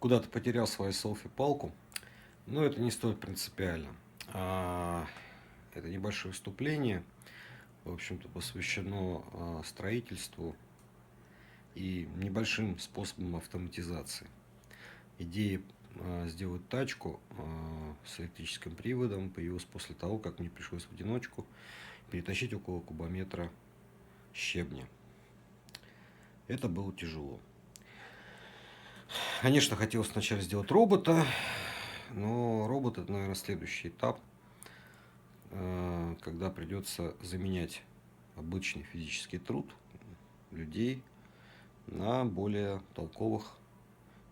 куда-то потерял свою селфи-палку, но это не столь принципиально. Это небольшое выступление, в общем-то, посвящено строительству и небольшим способам автоматизации. Идея сделать тачку с электрическим приводом появилась после того, как мне пришлось в одиночку перетащить около кубометра щебня. Это было тяжело. Конечно, хотелось сначала сделать робота, но робот — это, наверное, следующий этап, когда придется заменять обычный физический труд людей на более толковых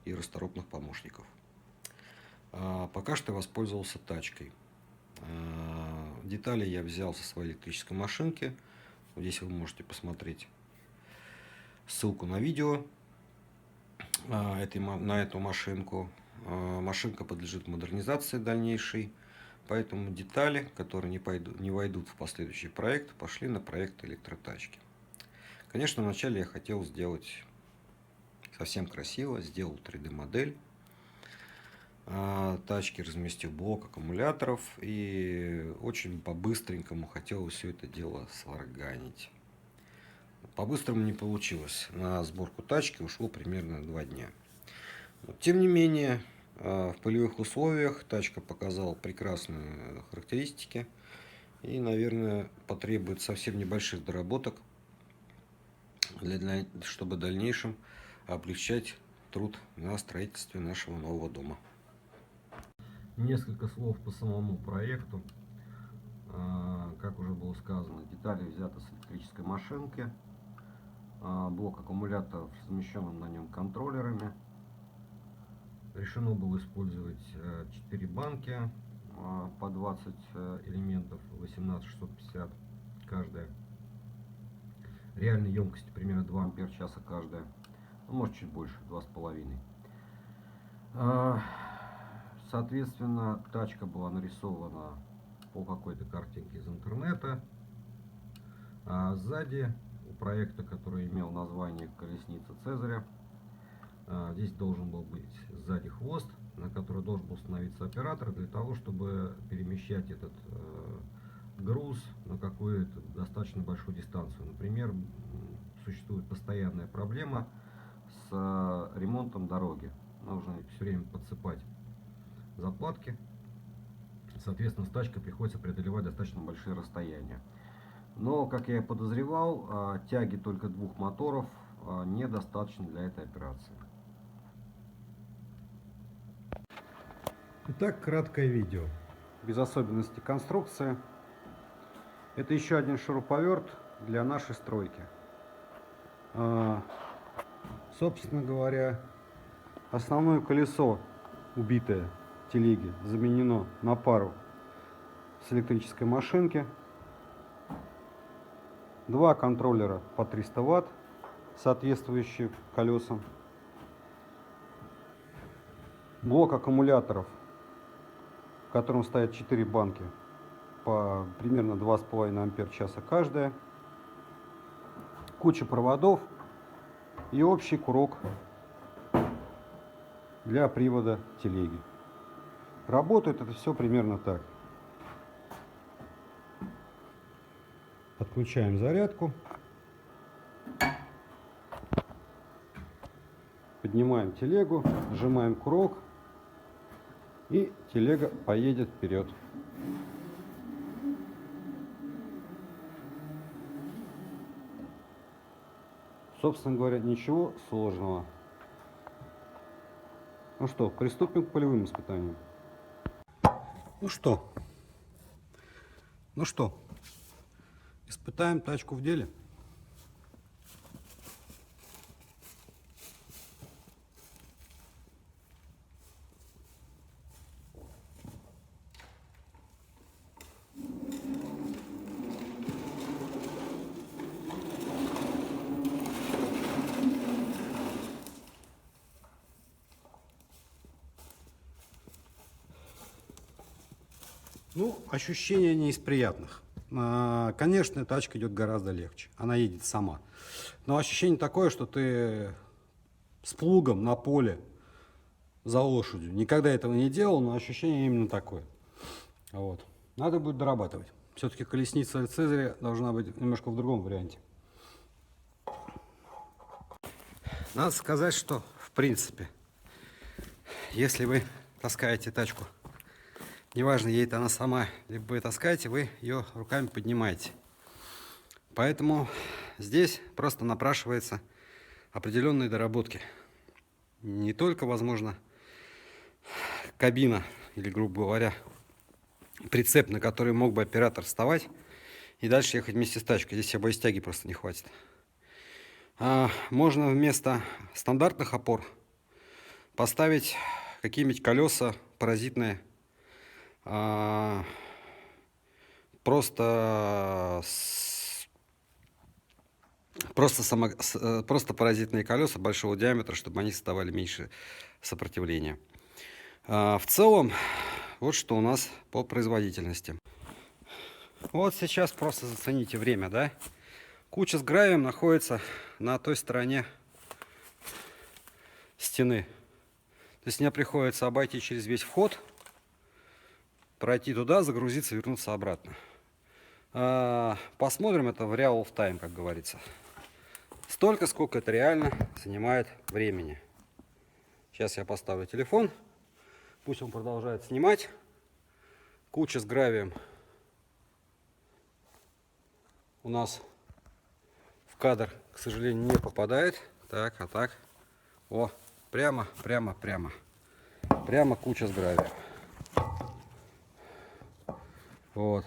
и расторопных помощников. Пока что я воспользовался тачкой. Детали я взял со своей электрической машинки. Здесь вы можете посмотреть ссылку на видео на эту машинку. Машинка подлежит модернизации дальнейшей, поэтому детали, которые не войдут в последующий проект, пошли на проект электротачки. Конечно, вначале я хотел сделать совсем красиво, сделал 3D-модель тачки, разместил блок аккумуляторов и очень по-быстренькому хотел все это дело сварганить. По-быстрому не получилось. На сборку тачки ушло примерно 2 дня. Но, тем не менее, в полевых условиях тачка показала прекрасные характеристики и, наверное, потребует совсем небольших доработок, чтобы в дальнейшем облегчать труд на строительстве нашего нового дома. Несколько слов по самому проекту. Как уже было сказано, детали взяты с электрической машинки. Блок аккумуляторов с размещенным на нем контроллерами. Решено было использовать 4 банки по 20 элементов, 18650 каждая. Реальной емкости примерно 2 ампер часа каждая. Ну, может, чуть больше, 2,5. Соответственно, тачка была нарисована по какой-то картинке из интернета. А сзади у проекта, который имел название «Колесница Цезаря», здесь должен был быть сзади хвост, на который должен был становиться оператор для того, чтобы перемещать этот груз на какую-то достаточно большую дистанцию. Например, существует постоянная проблема с ремонтом дороги. Нужно все время подсыпать заплатки. Соответственно, с тачкой приходится преодолевать достаточно большие расстояния. Но, как я и подозревал, тяги только 2 моторов недостаточно для этой операции. Итак, краткое видео. Без особенностей конструкции. Это еще один шуруповерт для нашей стройки. Собственно говоря, основное колесо, убитое телеги, заменено на пару с электрической машинки. 2 контроллера по 300 Вт, соответствующие колесам. Блок аккумуляторов, в котором стоят 4 банки по примерно 2,5 ампер часа каждая. Куча проводов и общий курок для привода телеги. Работает это все примерно так. Подключаем зарядку. Поднимаем телегу, сжимаем курок, и телега поедет вперед. Собственно говоря, ничего сложного. Ну что, приступим к полевым испытаниям. Ну что, испытаем тачку в деле. Ну, ощущения не из приятных. Конечно, тачка идет гораздо легче. Она едет сама. Но ощущение такое, что ты с плугом на поле за лошадью. Никогда этого не делал, но ощущение именно такое. Вот. Надо будет дорабатывать. Все-таки колесница Цезаря должна быть немножко в другом варианте. Надо сказать, что в принципе, если вы таскаете тачку, неважно, едет она сама, либо вы таскаете, вы ее руками поднимаете. Поэтому здесь просто напрашивается определенные доработки. Не только, возможно, кабина или, грубо говоря, прицеп, на который мог бы оператор вставать и дальше ехать вместе с тачкой. Здесь обои тяги просто не хватит. Можно вместо стандартных опор поставить какие-нибудь колеса паразитные, просто паразитные колеса большого диаметра, чтобы они создавали меньше сопротивления. В целом, вот что у нас по производительности. Вот сейчас просто зацените время, да? Куча с гравием находится на той стороне стены. То есть мне приходится обойти через весь вход, пройти туда, загрузиться, вернуться обратно. Посмотрим это в real of time, как говорится. Столько, сколько это реально занимает времени. Сейчас я поставлю телефон. Пусть он продолжает снимать. Куча с гравием у нас в кадр, к сожалению, не попадает. Так, а так. О, прямо куча с гравием. Вот.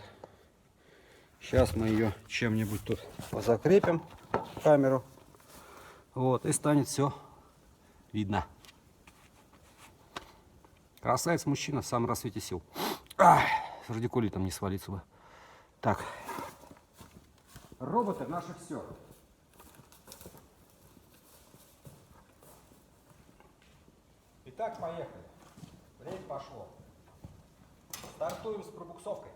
Сейчас мы ее чем-нибудь тут закрепим, камеру. Вот, и станет все видно. Красавец мужчина в самом рассвете сил. С радикулитом не свалиться бы. Так. Роботы наше все. Итак, поехали. Время пошло. Стартуем с пробуксовкой.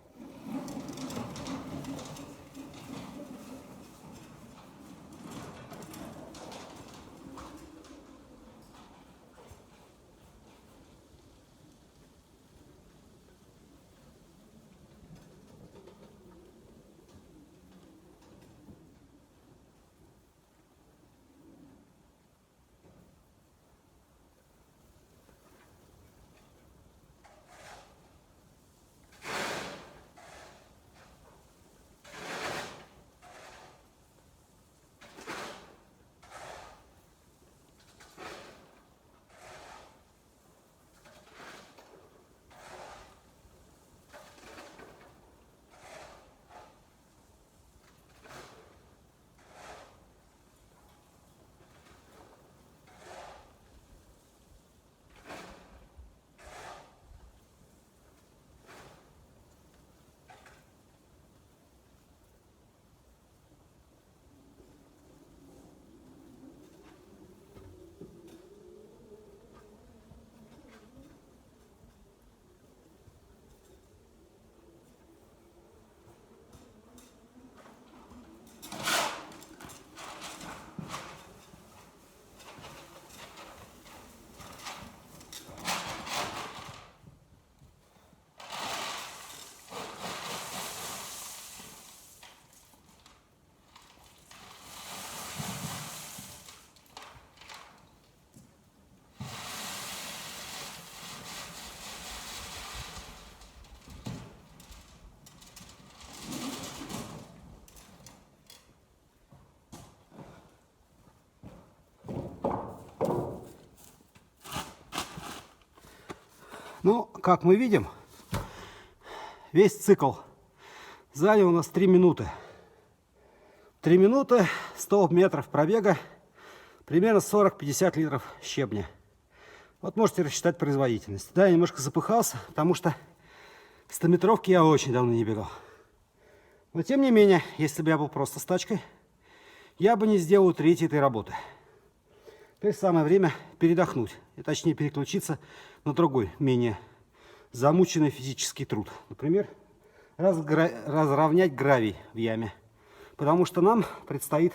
Ну, как мы видим, весь цикл занял у нас 3 минуты. 3 минуты, 100 метров пробега, примерно 40-50 литров щебня. Вот можете рассчитать производительность. Да, я немножко запыхался, потому что 100-метровки я очень давно не бегал. Но тем не менее, если бы я был просто с тачкой, я бы не сделал третьей этой работы. Теперь самое время передохнуть, и точнее переключиться на другой, менее замученный физический труд. Например, разровнять гравий в яме. Потому что нам предстоит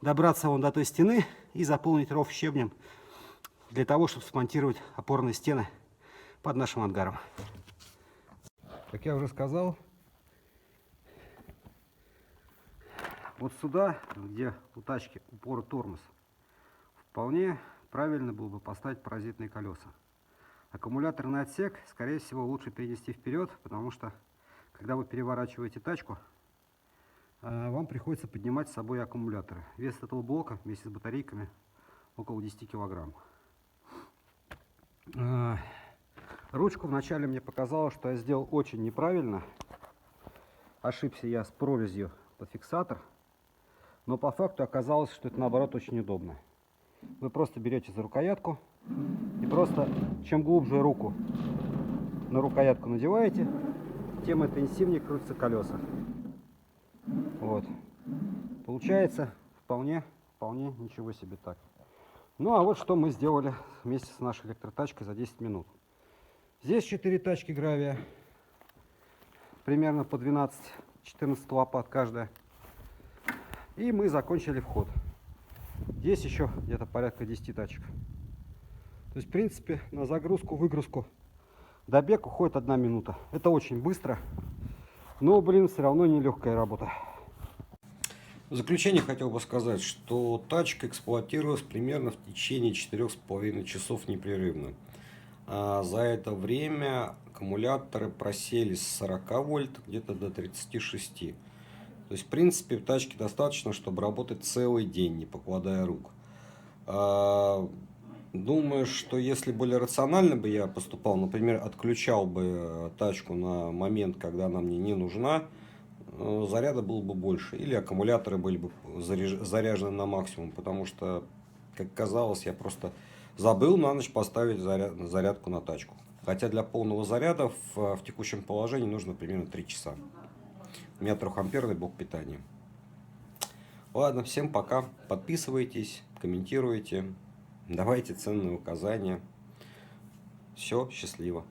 добраться вон до той стены и заполнить ров щебнем для того, чтобы смонтировать опорные стены под нашим ангаром. Как я уже сказал, вот сюда, где у тачки упор и тормоз, вполне правильно было бы поставить паразитные колеса. Аккумуляторный отсек, скорее всего, лучше перенести вперед, потому что, когда вы переворачиваете тачку, вам приходится поднимать с собой аккумуляторы. Вес этого блока вместе с батарейками около 10 килограмм. Ручку вначале мне показалось, что я сделал очень неправильно. Ошибся я с прорезью под фиксатор. Но по факту оказалось, что это наоборот очень удобно. Вы просто берете за рукоятку и просто чем глубже руку на рукоятку надеваете, тем интенсивнее крутятся колеса. Вот. Получается вполне ничего себе так. Ну а вот что мы сделали вместе с нашей электротачкой за 10 минут. Здесь 4 тачки гравия, примерно по 12-14 лопат каждая. И мы закончили вход. Здесь еще где-то порядка 10 тачек. То есть, в принципе, на загрузку-выгрузку до бега уходит 1 минута. Это очень быстро, но, блин, все равно нелегкая работа. В заключение хотел бы сказать, что тачка эксплуатировалась примерно в течение 4,5 часов непрерывно. За это время аккумуляторы просели с 40 вольт где-то до 36. То есть, в принципе, в тачке достаточно, чтобы работать целый день, не покладая рук. Думаю, что если более рационально бы я поступал, например, отключал бы тачку на момент, когда она мне не нужна, заряда было бы больше. Или аккумуляторы были бы заряжены на максимум, потому что, как казалось, я просто забыл на ночь поставить зарядку на тачку. Хотя для полного заряда в текущем положении нужно примерно 3 часа. У меня 3-амперный блок питания. Ладно, всем пока. Подписывайтесь, комментируйте, давайте ценные указания. Все, счастливо.